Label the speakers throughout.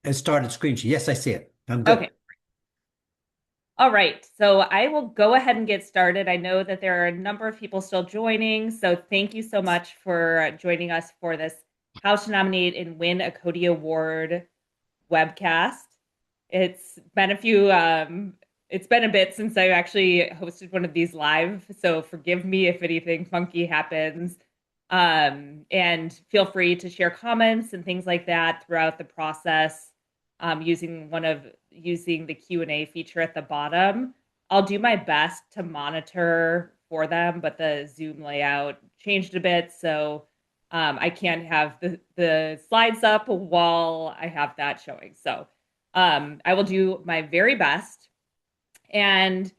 Speaker 1: and started screen share. Yes, I see it. I'm good.
Speaker 2: Okay. All right. So I will go ahead and get started. I know that there are a number of people still joining. So thank you so much for joining us for this How to Nominate and Win a CODiE Award webcast. It's been a bit since I actually hosted one of these live. So forgive me if anything funky happens. And feel free to share comments and things like that throughout the process using the Q&A feature at the bottom. I'll do my best to monitor for them, but the Zoom layout changed a bit, so I can't have the slides up while I have that showing. So I will do my very best. And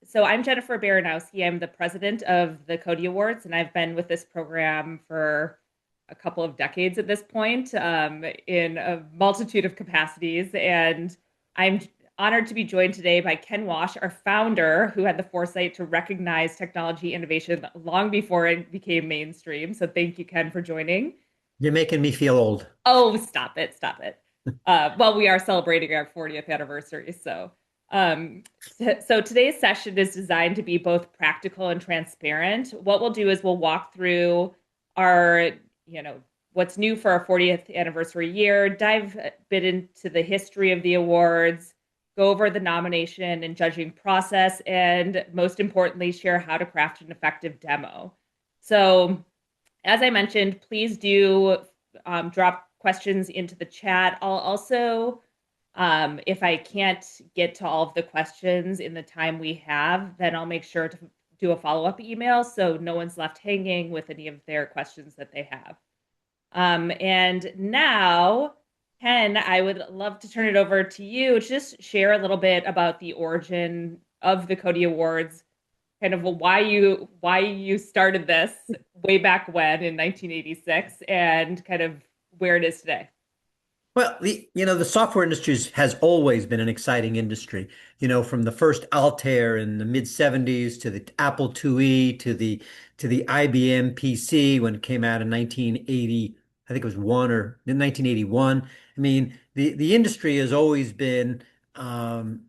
Speaker 2: so I'm Jennifer Baranowski. I'm the president of the CODiE Awards, and I've been with this program for a couple of decades at this point, in a multitude of capacities. And I'm honored to be joined today by Ken Wash, our founder, who had the foresight to recognize technology innovation long before it became mainstream. So thank you, Ken, for joining.
Speaker 1: You're making me feel old.
Speaker 2: Oh, stop it, stop it. Well, we are celebrating our 40th anniversary, um, so today's session is designed to be both practical and transparent. What we'll do is we'll walk through our, you know, what's new for our 40th anniversary year, dive a bit into the history of the awards, go over the nomination and judging process, and most importantly, share how to craft an effective demo. So as I mentioned, please do drop questions into the chat. I'll also, if I can't get to all of the questions in the time we have, then I'll make sure to do a follow-up email so no one's left hanging with any of their questions that they have. And now, Ken, I would love to turn it over to you to just share a little bit about the origin of the CODiE Awards, kind of why you started this way back when in 1986 and kind of where it is today.
Speaker 1: Well, the software industry has always been an exciting industry. From the first Altair in the mid 70s to the Apple IIe to the IBM PC when it came out in 1980, I think it was one or in 1981. I mean, the industry has always been an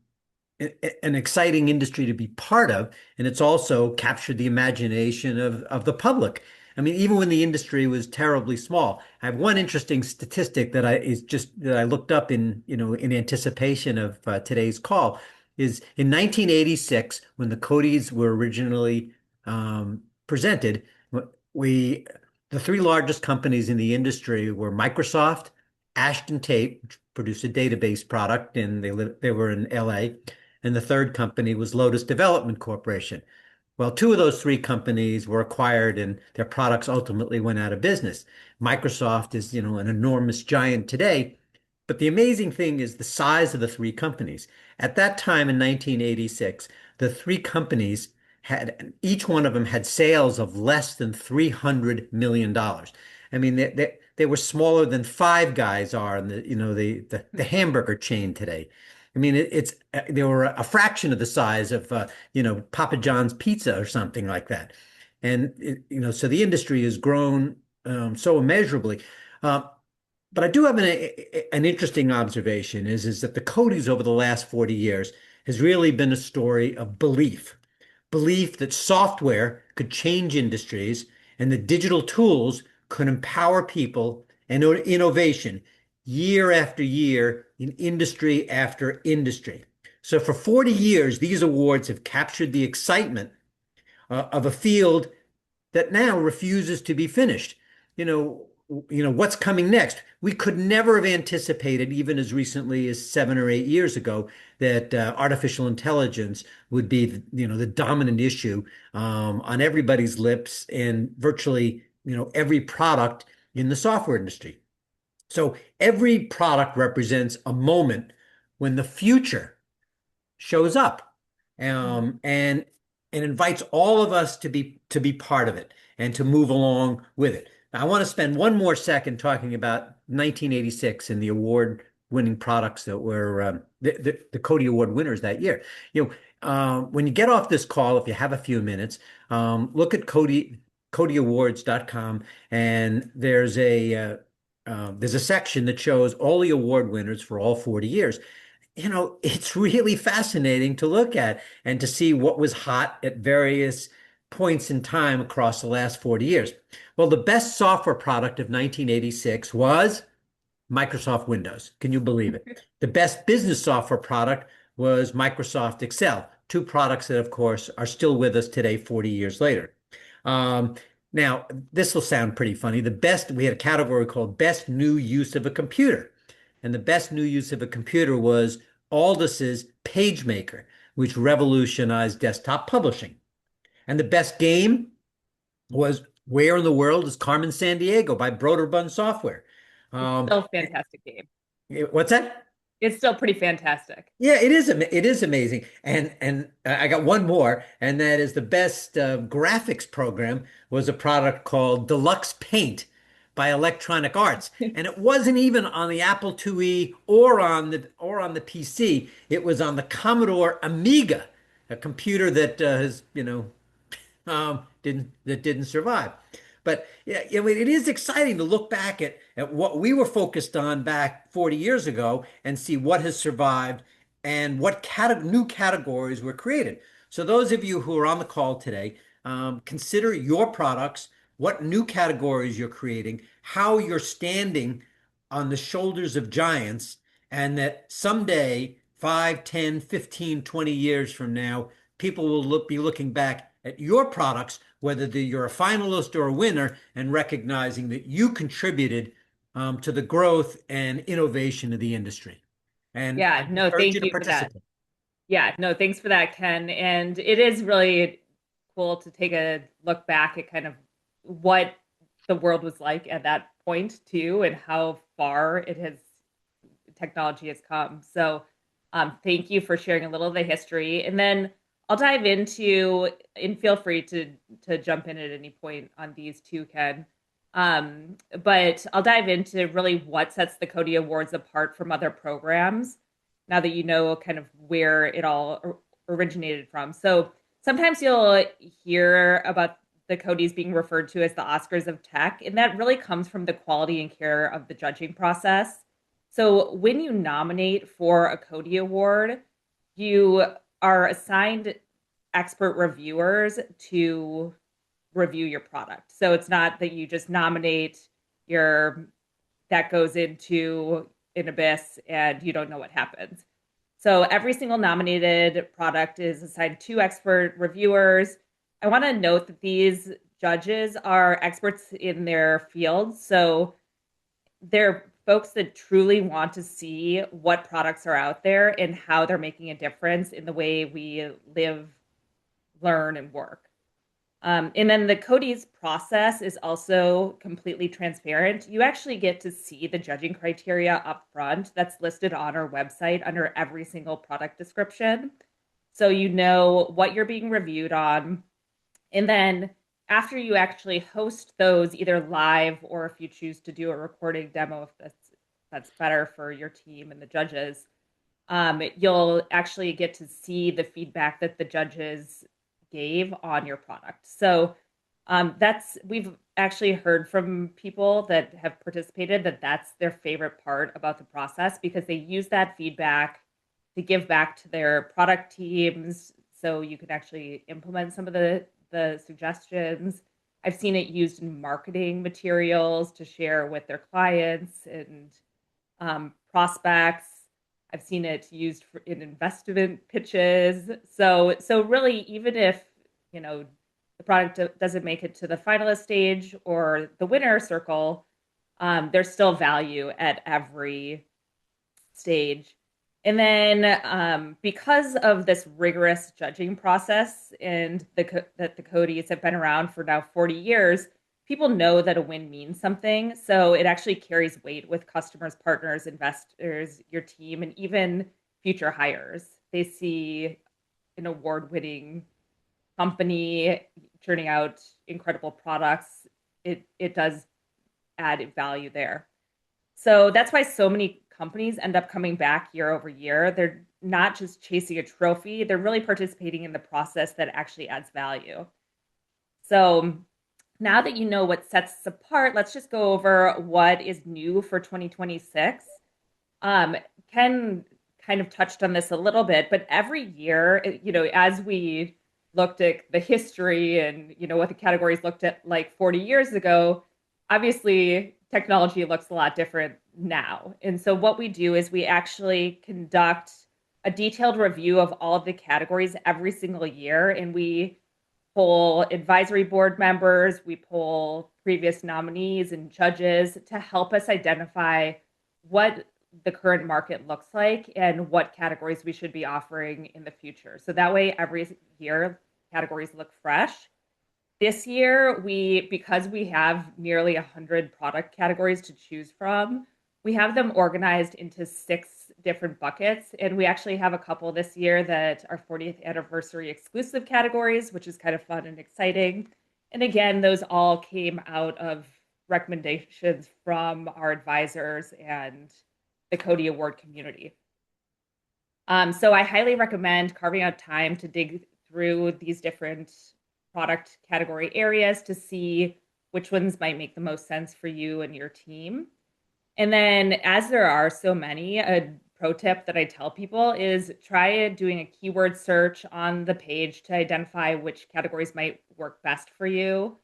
Speaker 1: exciting industry to be part of, and it's also captured the imagination of the public. I mean, even when the industry was terribly small. I have one interesting statistic that I looked up in anticipation of today's call is in 1986 when the CODiEs were originally presented, we the three largest companies in the industry were Microsoft, Ashton Tate, which produced a database product, and they were in LA, and the third company was Lotus Development Corporation. Well, two of those three companies were acquired and their products ultimately went out of business. Microsoft is, an enormous giant today, but the amazing thing is the size of the three companies. At that time in 1986, the three companies each one of them had sales of less than $300 million. I mean, they were smaller than Five Guys are in the hamburger chain today. I mean, they were a fraction of the size of Papa John's Pizza or something like that. And so the industry has grown so immeasurably. Uh, but I do have an interesting observation is that the CODiEs over the last 40 years has really been a story of belief that software could change industries and that digital tools could empower people and innovation year after year in industry after industry. So for 40 years, these awards have captured the excitement of a field that now refuses to be finished. You know, what's coming next. We could never have anticipated, even as recently as 7 or 8 years ago, that artificial intelligence would be, the dominant issue on everybody's lips and virtually, every product in the software industry. So every product represents a moment when the future shows up,
Speaker 2: Mhm.
Speaker 1: and invites all of us to be part of it and to move along with it. Now, I want to spend one more second talking about 1986 and the award-winning products that were the CODiE Award winners that year. When you get off this call, if you have a few minutes, look at CODiE, CODiEawards.com, and there's there's a section that shows all the award winners for all 40 years. It's really fascinating to look at and to see what was hot at various points in time across the last 40 years. Well, the best software product of 1986 was Microsoft Windows. Can you believe it? The best business software product was Microsoft Excel, two products that, of course, are still with us today, 40 years later. Um, Now, this will sound pretty funny. We had a category called Best New Use of a Computer. And the best new use of a computer was Aldus's PageMaker, which revolutionized desktop publishing. And the best game was Where in the World is Carmen Sandiego by Broderbund Software.
Speaker 2: It's
Speaker 1: Um,
Speaker 2: still a fantastic game.
Speaker 1: what's that?
Speaker 2: It's still pretty fantastic.
Speaker 1: Yeah, it is. It is amazing, and I got one more, and that is the best graphics program was a product called Deluxe Paint by Electronic Arts, and it wasn't even on the Apple IIe or on the PC. It was on the Commodore Amiga, a computer that has didn't survive. But yeah, it is exciting to look back at what we were focused on back 40 years ago and see what has survived and what new categories were created. So those of you who are on the call today, consider your products, what new categories you're creating, how you're standing on the shoulders of giants, and that someday, 5, 10, 15, 20 years from now, people will be looking back at your products, whether you're a finalist or a winner, and recognizing that you contributed to the growth and innovation of the industry. And I
Speaker 2: Yeah, no,
Speaker 1: encourage you
Speaker 2: thank
Speaker 1: to
Speaker 2: you for that.
Speaker 1: participate.
Speaker 2: Yeah, no, thanks for that, Ken. And it is really cool to take a look back at kind of what the world was like at that point too, and how far technology has come. So thank you for sharing a little of the history. And then I'll dive into, and feel free to jump in at any point on these too, Ken. But I'll dive into really what sets the CODiE Awards apart from other programs now that you know kind of where it all originated from. So sometimes you'll hear about the CODiEs being referred to as the Oscars of tech, and that really comes from the quality and care of the judging process. So when you nominate for a CODiE Award, you are assigned expert reviewers to review your product. So it's not that you just nominate your that goes into an abyss and you don't know what happens. So every single nominated product is assigned two expert reviewers. I want to note that these judges are experts in their fields. So they're folks that truly want to see what products are out there and how they're making a difference in the way we live, learn, and work. And then the CODiE's process is also completely transparent. You actually get to see the judging criteria up front that's listed on our website under every single product description. So you know what you're being reviewed on. And then after you actually host those either live, or if you choose to do a recording demo, if that's better for your team and the judges, you'll actually get to see the feedback that the judges gave on your product. So we've actually heard from people that have participated that that's their favorite part about the process, because they use that feedback to give back to their product teams so you can actually implement some of the suggestions. I've seen it used in marketing materials to share with their clients and prospects. I've seen it used in investment pitches. So really, even if the product doesn't make it to the finalist stage or the winner circle, there's still value at every stage. And then because of this rigorous judging process and that the CODiEs have been around for now 40 years, people know that a win means something. So it actually carries weight with customers, partners, investors, your team, and even future hires. They see an award-winning company churning out incredible products. It does add value there. So that's why so many companies end up coming back year over year. They're not just chasing a trophy, they're really participating in the process that actually adds value. So Now that you know what sets us apart, let's just go over what is new for 2026. Um, Ken kind of touched on this a little bit, but every year, as we looked at the history and, what the categories looked at like 40 years ago, obviously technology looks a lot different now. And so what we do is we actually conduct a detailed review of all of the categories every single year, and we poll advisory board members, we poll previous nominees and judges to help us identify what the current market looks like and what categories we should be offering in the future. So that way, every year, categories look fresh. This year, because we have nearly 100 product categories to choose from, we have them organized into 6 different buckets. And we actually have a couple this year that are 40th anniversary exclusive categories, which is kind of fun and exciting. And again, those all came out of recommendations from our advisors and the CODiE Award community. So I highly recommend carving out time to dig through these different product category areas to see which ones might make the most sense for you and your team. And then, as there are so many, a pro tip that I tell people is try doing a keyword search on the page to identify which categories might work best for you.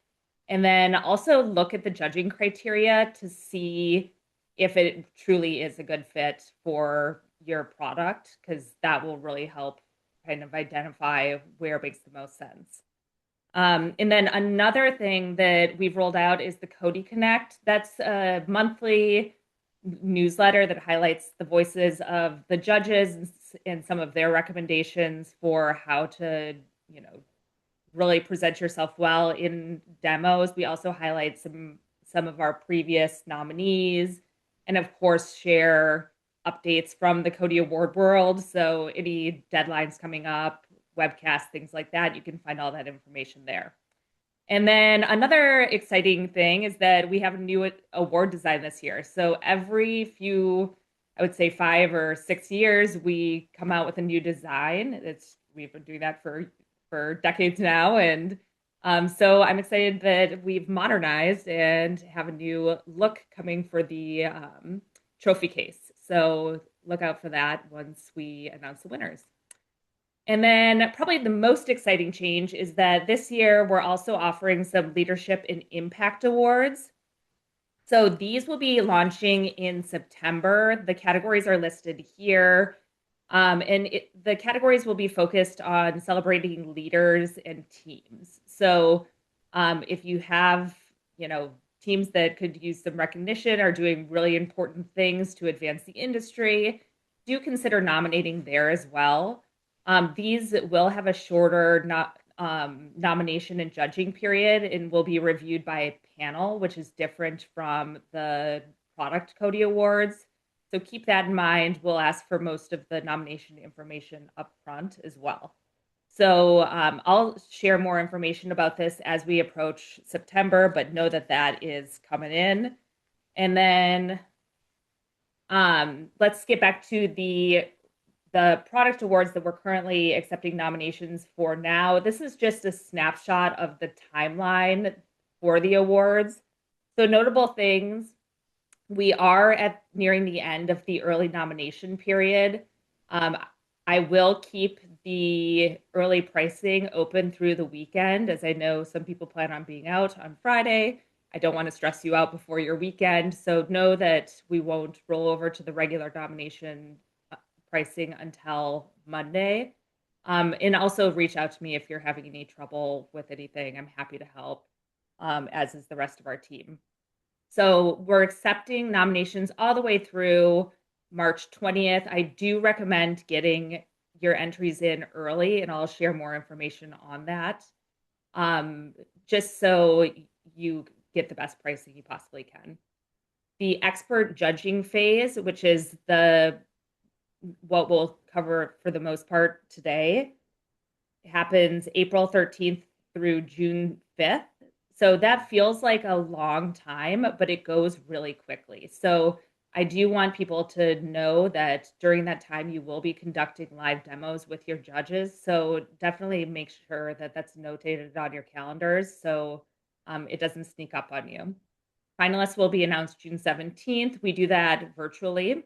Speaker 2: And then also look at the judging criteria to see if it truly is a good fit for your product, because that will really help kind of identify where it makes the most sense. And then another thing that we've rolled out is the CODiE Connect. That's a monthly newsletter that highlights the voices of the judges and some of their recommendations for how to, really present yourself well in demos. We also highlight some of our previous nominees, and of course share updates from the CODiE Award world. So any deadlines coming up, webcasts, things like that, you can find all that information there. And then another exciting thing is that we have a new award design this year. So every few, I would say 5 or 6 years, we come out with a new design. We've been doing that for decades now, and so I'm excited that we've modernized and have a new look coming for the trophy case. So look out for that once we announce the winners. And then probably the most exciting change is that this year we're also offering some leadership and impact awards. So these will be launching in September. The categories are listed here. The categories will be focused on celebrating leaders and teams. So if you have, teams that could use some recognition or doing really important things to advance the industry, do consider nominating there as well. These will have a shorter nomination and judging period and will be reviewed by a panel, which is different from the product CODiE Awards. So keep that in mind. We'll ask for most of the nomination information up front as well. So I'll share more information about this as we approach September, but know that that is coming in. And then let's get back to the product awards that we're currently accepting nominations for now. This is just a snapshot of the timeline for the awards. So notable things, we are nearing the end of the early nomination period. I will keep the early pricing open through the weekend, as I know some people plan on being out on Friday. I don't want to stress you out before your weekend. So know that we won't roll over to the regular nomination pricing until Monday. And also reach out to me if you're having any trouble with anything. I'm happy to help, as is the rest of our team. So we're accepting nominations all the way through March 20th. I do recommend getting your entries in early, and I'll share more information on that, just so you get the best pricing you possibly can. The expert judging phase, which is what we'll cover for the most part today, happens April 13th through June 5th. So that feels like a long time, but it goes really quickly. So I do want people to know that during that time, you will be conducting live demos with your judges. So definitely make sure that that's notated on your calendars. So it doesn't sneak up on you. Finalists will be announced June 17th. We do that virtually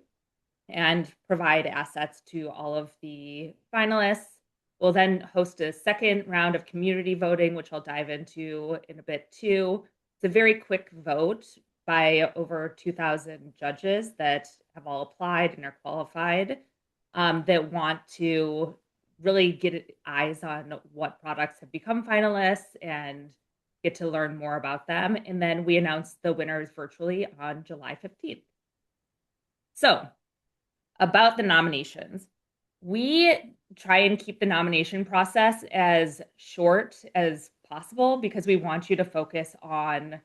Speaker 2: and provide assets to all of the finalists. We'll then host a second round of community voting, which I'll dive into in a bit too. It's a very quick vote by over 2,000 judges that have all applied and are qualified, that want to really get eyes on what products have become finalists and get to learn more about them. And then we announce the winners virtually on July 15th. So, about the nominations, we try and keep the nomination process as short as possible because we want you to focus on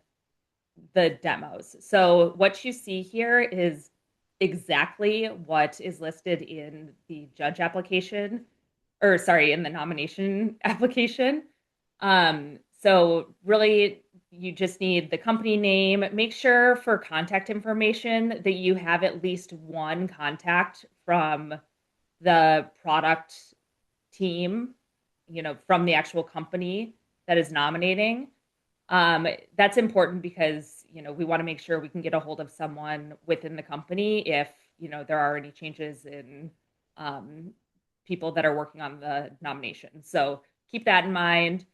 Speaker 2: the demos. So what you see here is exactly what is listed in the judge application, or sorry, in the nomination application. So really, you just need the company name. Make sure for contact information that you have at least one contact from the product team, from the actual company that is nominating. That's important because, we want to make sure we can get a hold of someone within the company if, there are any changes in people that are working on the nomination. So keep that in mind.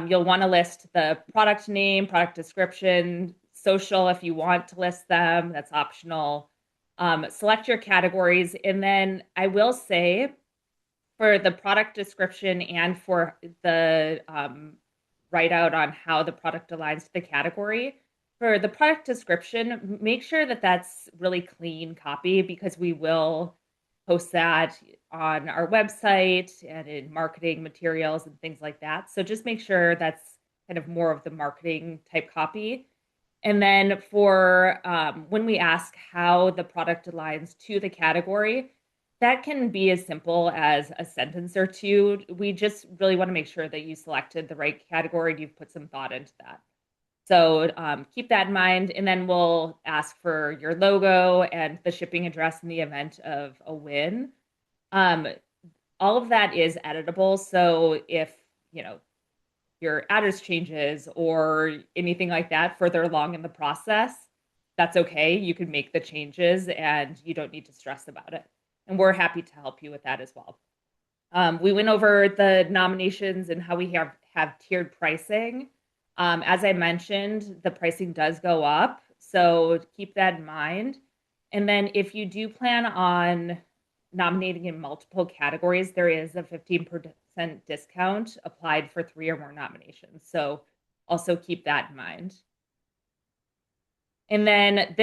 Speaker 2: You'll want to list the product name, product description, social if you want to list them. That's optional. Select your categories. And then I will say for the product description and for the write out on how the product aligns to the category, for the product description, make sure that that's really clean copy because we will post that on our website and in marketing materials and things like that. So just make sure that's kind of more of the marketing type copy. And then for when we ask how the product aligns to the category, that can be as simple as a sentence or two. We just really want to make sure that you selected the right category and you've put some thought into that. So keep that in mind. And then we'll ask for your logo and the shipping address in the event of a win. All of that is editable. So if, your address changes or anything like that further along in the process, that's okay. You can make the changes and you don't need to stress about it. And we're happy to help you with that as well. We went over the nominations and how we have tiered pricing. As I mentioned, the pricing does go up, so keep that in mind. And then if you do plan on nominating in multiple categories, there is a 15% discount applied for 3 or more nominations. So also keep that in mind. And then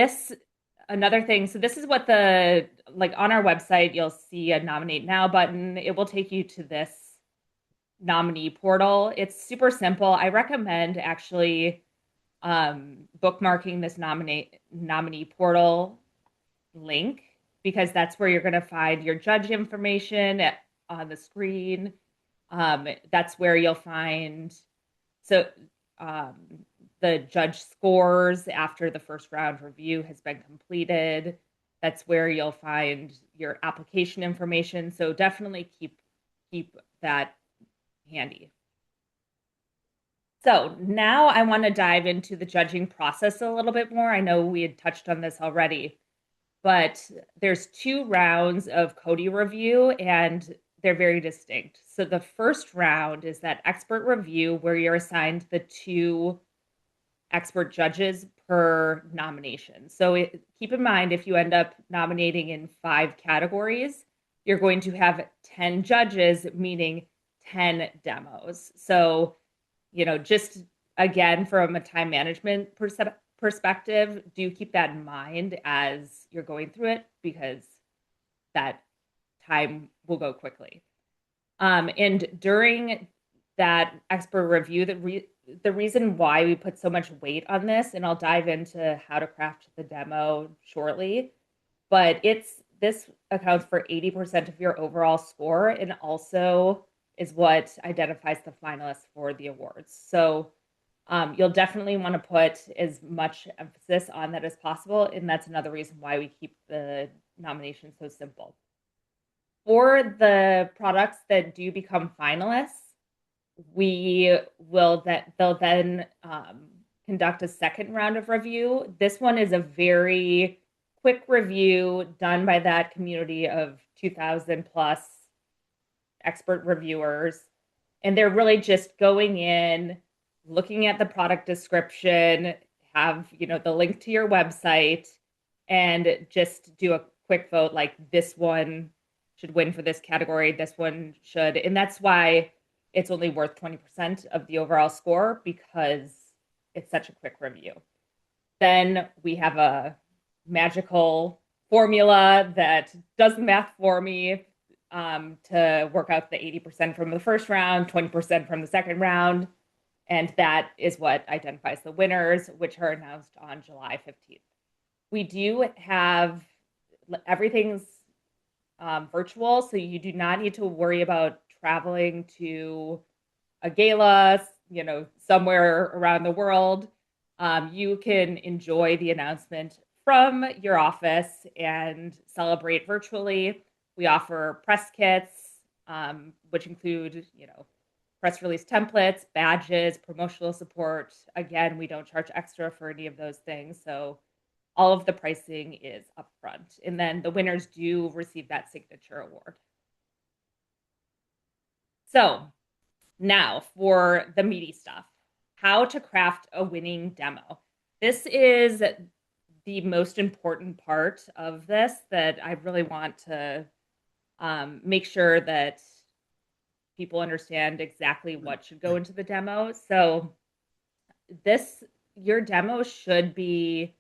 Speaker 2: another thing, so this is what on our website, you'll see a nominate now button. It will take you to this nominee portal. It's super simple. I recommend actually bookmarking this nominee portal link because that's where you're going to find your judge information on the screen. That's where you'll find the judge scores after the first round review has been completed. That's where you'll find your application information. So definitely keep that handy. So now I want to dive into the judging process a little bit more. I know we had touched on this already, but there's 2 rounds of CODiE review and they're very distinct. So the first round is that expert review where you're assigned the 2 expert judges per nomination. So keep in mind, if you end up nominating in 5 categories, you're going to have 10 judges, meaning 10 demos. So, just again, from a time management perspective, do keep that in mind as you're going through it because that time will go quickly. And during that expert review, the reason why we put so much weight on this, and I'll dive into how to craft the demo shortly, but this accounts for 80% of your overall score and also is what identifies the finalists for the awards. So you'll definitely want to put as much emphasis on that as possible, and that's another reason why we keep the nomination so simple. For the products that do become finalists, they'll then conduct a second round of review. This one is a very quick review done by that community of 2,000 plus expert reviewers. And they're really just going in, looking at the product description, have, the link to your website, and just do a quick vote like this one should win for this category, this one should. And that's why it's only worth 20% of the overall score, because it's such a quick review. Then we have a magical formula that does the math for me, to work out the 80% from the first round, 20% from the second round. And that is what identifies the winners, which are announced on July 15th. We do have everything's virtual, so you do not need to worry about traveling to a gala, somewhere around the world. You can enjoy the announcement from your office and celebrate virtually. We offer press kits, which include, press release templates, badges, promotional support. Again, we don't charge extra for any of those things. So all of the pricing is upfront. And then the winners do receive that signature award. So now for the meaty stuff, how to craft a winning demo. This is the most important part of this that I really want to make sure that people understand exactly what should go into the demo. So your demo should be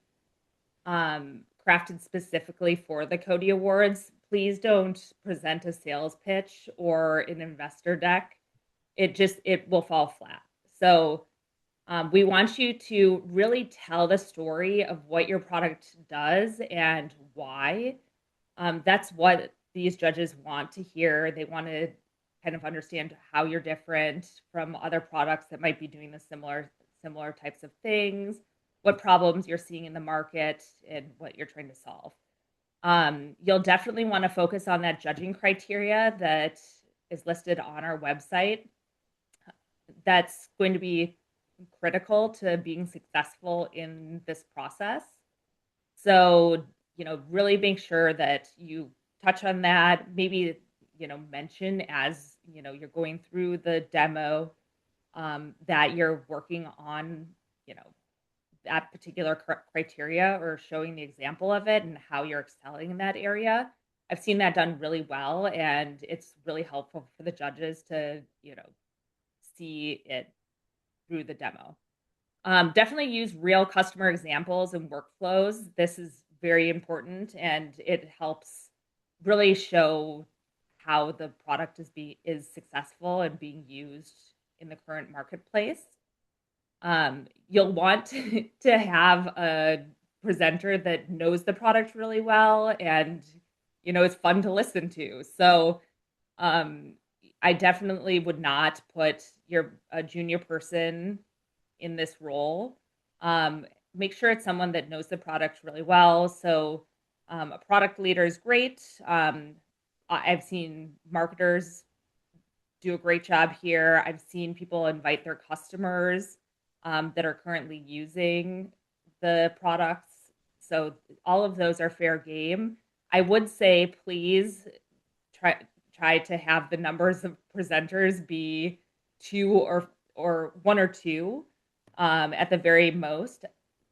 Speaker 2: crafted specifically for the CODiE Awards. Please don't present a sales pitch or an investor deck. It will fall flat. So we want you to really tell the story of what your product does and why. That's what these judges want to hear. They want to kind of understand how you're different from other products that might be doing the similar types of things, what problems you're seeing in the market, and what you're trying to solve. You'll definitely want to focus on that judging criteria that is listed on our website. That's going to be critical to being successful in this process. So, really make sure that you touch on that. Maybe, mention as, you're going through the demo, that you're working on, that particular criteria, or showing the example of it and how you're excelling in that area. I've seen that done really well, and it's really helpful for the judges to, see it through the demo. Definitely use real customer examples and workflows. This is very important, and it helps really show how the product is successful and being used in the current marketplace. You'll want to have a presenter that knows the product really well and, it's fun to listen to. So I definitely would not put a junior person in this role. Make sure it's someone that knows the product really well. So a product leader is great. I've seen marketers do a great job here. I've seen people invite their customers that are currently using the products. So all of those are fair game. I would say, please try to have the numbers of presenters be two or one or two at the very most.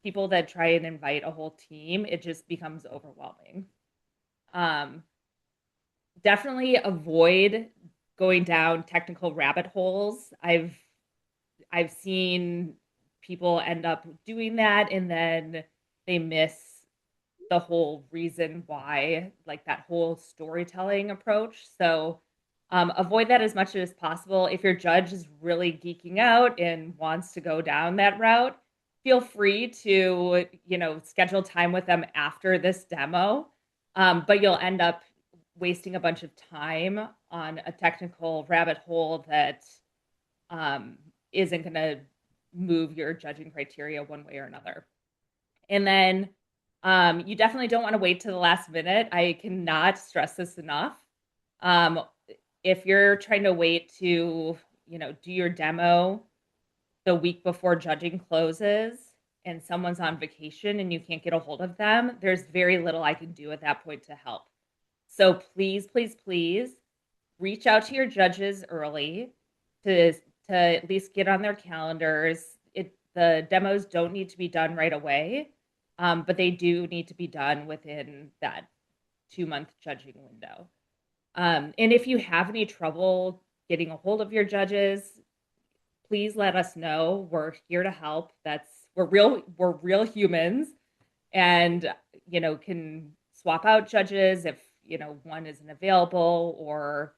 Speaker 2: People that try and invite a whole team, it just becomes overwhelming. Definitely avoid going down technical rabbit holes. I've seen people end up doing that, and then they miss the whole reason why, like that whole storytelling approach. So avoid that as much as possible. If your judge is really geeking out and wants to go down that route, feel free to, schedule time with them after this demo. But you'll end up wasting a bunch of time on a technical rabbit hole that isn't going to move your judging criteria one way or another. And then you definitely don't want to wait to the last minute. I cannot stress this enough. If you're trying to wait to, do your demo the week before judging closes, and someone's on vacation and you can't get a hold of them, there's very little I can do at that point to help. So please, please, please reach out to your judges early to at least get on their calendars. The demos don't need to be done right away, but they do need to be done within that 2-month judging window. And if you have any trouble getting a hold of your judges, please let us know. We're here to help. We're real humans, and can swap out judges if one isn't available, or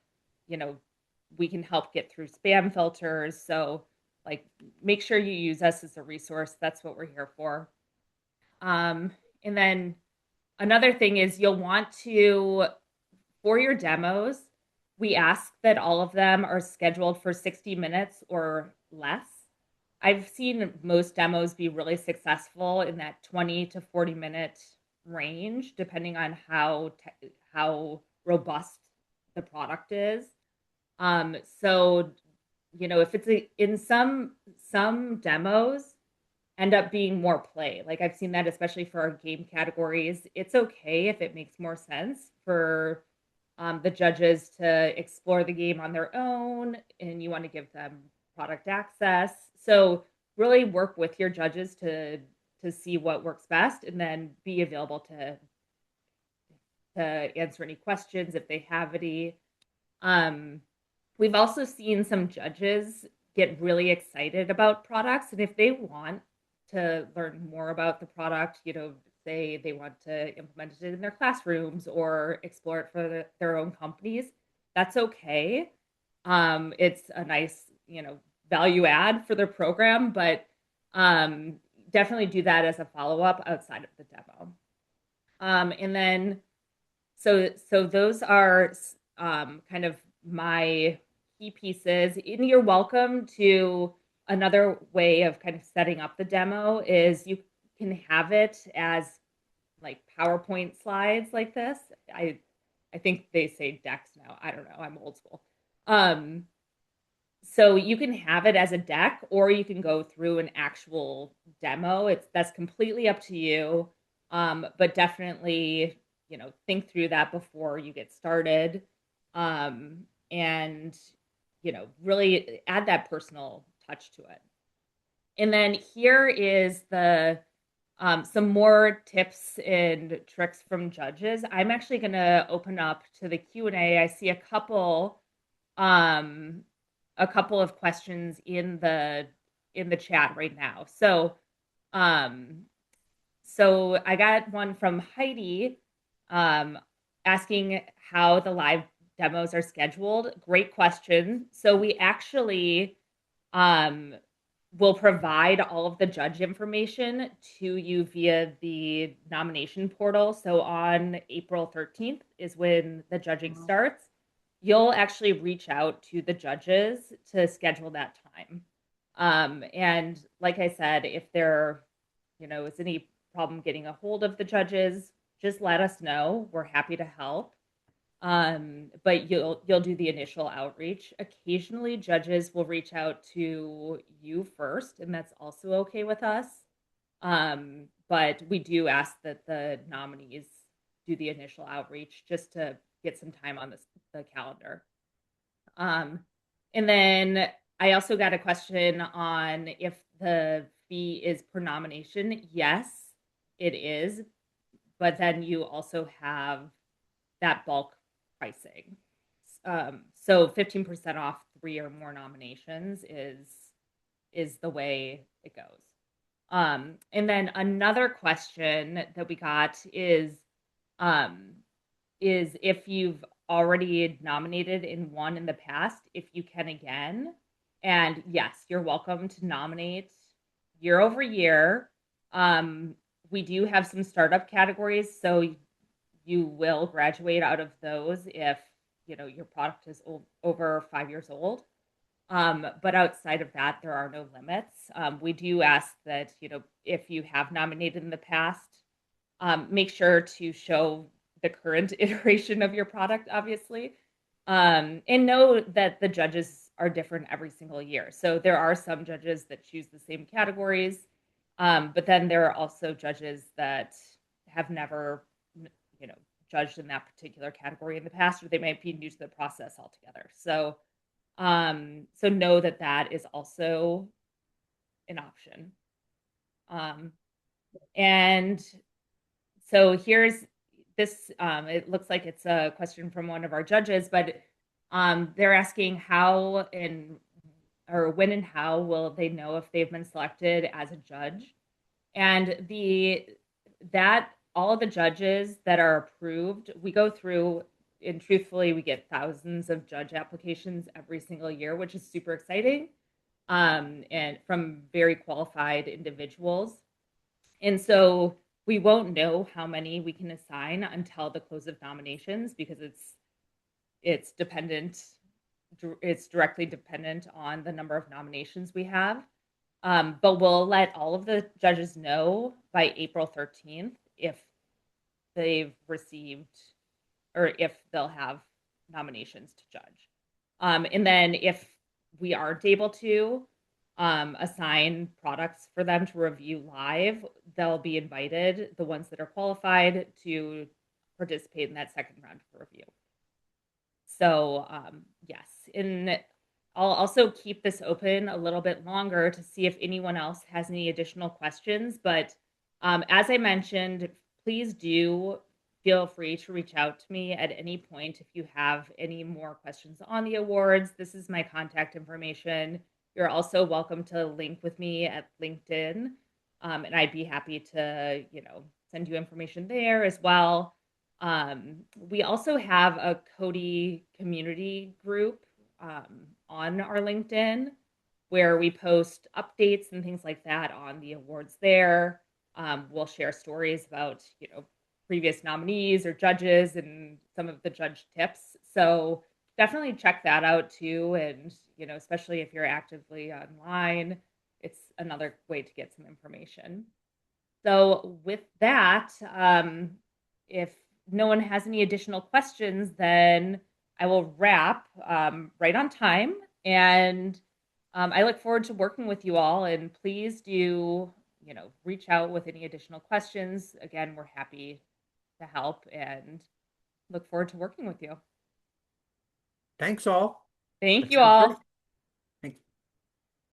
Speaker 2: we can help get through spam filters. So like, make sure you use us as a resource. That's what we're here for. And then another thing is, you'll want to, for your demos, we ask that all of them are scheduled for 60 minutes or less. I've seen most demos be really successful in that 20 to 40-minute range, depending on how robust the product is. So, if it's in some demos end up being more play. Like, I've seen that, especially for our game categories. It's okay if it makes more sense for the judges to explore the game on their own, and you want to give them product access. So really work with your judges to see what works best, and then be available to answer any questions if they have any. We've also seen some judges get really excited about products, and if they want to learn more about the product, say they want to implement it in their classrooms or explore it for their own companies, that's okay. It's a nice, value add for their program, but definitely do that as a follow-up outside of the demo. And then, so those are kind of my key pieces. And you're welcome to, another way of kind of setting up the demo is you can have it as like PowerPoint slides like this. I think they say decks now. I don't know. I'm old school. So you can have it as a deck, or you can go through an actual demo. That's completely up to you. But definitely, think through that before you get started. And, really add that personal touch to it. And then here is some more tips and tricks from judges. I'm actually going to open up to the Q&A. I see a couple of questions in the chat right now. So I got one from Heidi asking how the live demos are scheduled. Great question. So we actually will provide all of the judge information to you via the nomination portal. So on April 13th is when the judging starts. You'll actually reach out to the judges to schedule that time. And like I said, if there, is any problem getting a hold of the judges, just let us know. We're happy to help. But you'll do the initial outreach. Occasionally judges will reach out to you first, and that's also okay with us. But we do ask that the nominees do the initial outreach just to get some time on the calendar. And then I also got a question on if the fee is per nomination. Yes, it is. But then you also have that bulk pricing. So 15% off 3 or more nominations is the way it goes. And then another question that we got is if you've already nominated and won in the past, if you can again. And yes, you're welcome to nominate year over year. We do have some startup categories, so you will graduate out of those if your product is over 5 years old. But outside of that, there are no limits. We do ask that if you have nominated in the past, make sure to show the current iteration of your product, obviously, and know that the judges are different every single year. So there are some judges that choose the same categories, But then there are also judges that have never, you know, judged in that particular category in the past, or they might be new to the process altogether. So know that that is also an option. Um, and so here's this, it looks like it's a question from one of our judges, but they're asking how and or when and how will they know if they've been selected as a judge? And the that all of the judges that are approved, we go through, and truthfully, we get thousands of judge applications every single year, which is super exciting. And from very qualified individuals. And so we won't know how many we can assign until the close of nominations because it's dependent, it's directly dependent on the number of nominations we have. But we'll let all of the judges know by April 13th if they've received or if they'll have nominations to judge. And then if we aren't able to assign products for them to review live, they'll be invited, the ones that are qualified, to participate in that second round of review. So yes, and I'll also keep this open a little bit longer to see if anyone else has any additional questions. But as I mentioned, please do feel free to reach out to me at any point if you have any more questions on the awards. This is my contact information. You're also welcome to link with me at LinkedIn, and I'd be happy to, send you information there as well. We also have a CODiE community group on our LinkedIn where we post updates and things like that on the awards there. We'll share stories about, previous nominees or judges and some of the judge tips. So definitely check that out too. And, especially if you're actively online, it's another way to get some information. So with that, if no one has any additional questions, then I will wrap right on time. And I look forward to working with you all. And please do, reach out with any additional questions. Again, we're happy to help and look forward to working with you.
Speaker 1: Thanks all.
Speaker 2: Thank
Speaker 1: That
Speaker 2: you
Speaker 1: sounds great.
Speaker 2: all.